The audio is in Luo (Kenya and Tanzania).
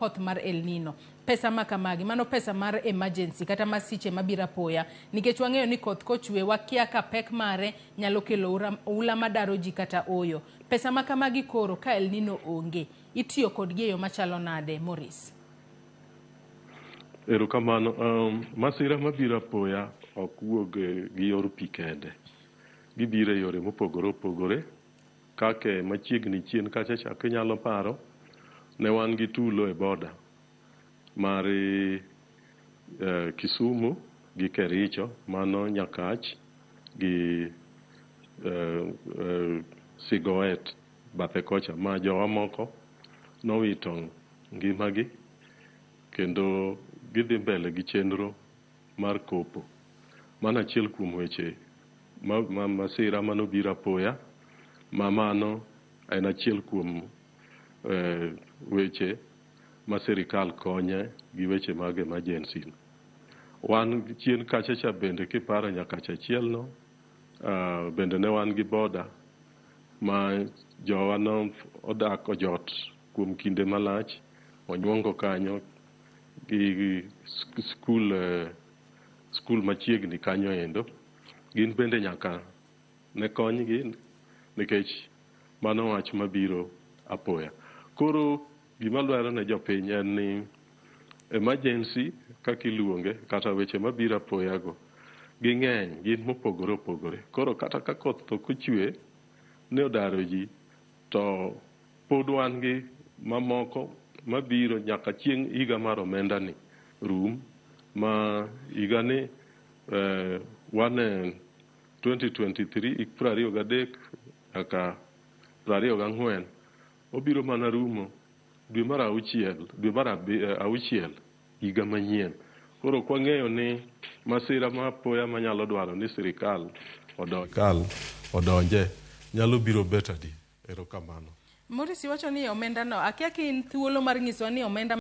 koth mar El Nino. Pesa makamagi, mano pesa mar emergency kata masiche mabiro apoya, nikech wang'eyo ni koth kochwe wakia ka pek mare nyalo kelo ula madaro ji kata oyo. Pesa makamagi koro ka El Nino onge, itiyo kodgi e yo machalo nade, Mourice? Erokamano, masira mabiro apoya ok wuog gi yor pi kende. Gibiro e yore mopogore opogore, kake machiegni chien kacha chak inyalo paro, ne wan gi tulo e boda mar Kisumu gi Kericho, mano Nyakach gi Sigoet bathe kocha, ma jowa moko nowito ngimagi kendo gidhi mbele gi chenro mar kopo. Mano achiel kuom weche masira manobiro apoya, mano en achiel kuom weche ma sirikal konye gi weche mag emergency. Wan chien kacha bende kiparo Nyakach achielno, bende ne wan gi boda ma jowa no odak ojot kuom kinde malach, onyuongo kanyo gi skul machiegni kanyo endo. Gin bende nyaka ne konygi nikech mano wach mabiro apoya. Koro gima dwaro ne jopiny en ni emergency kaka iluonge kata weche mabiro apoya go ging'eny, gin mopogore opogore. Koro kata ka koth ok ochwe ne odaro ji, to pod wan gi mamoko mabiro nyaka chieng' higa mar omenda ni rum, ma higa ni wan 2023 23 nyaka 24 obiro mana rumo dwe mar auchiel higa manyien. Koro kwang'eyo ni masira ma apoya manyalo dwaro ni sirikal odonje nyalo biro bet adi. Erokamano. Mourice wacho ni omenda no, akia ki thuolo mar nyiso ni omenda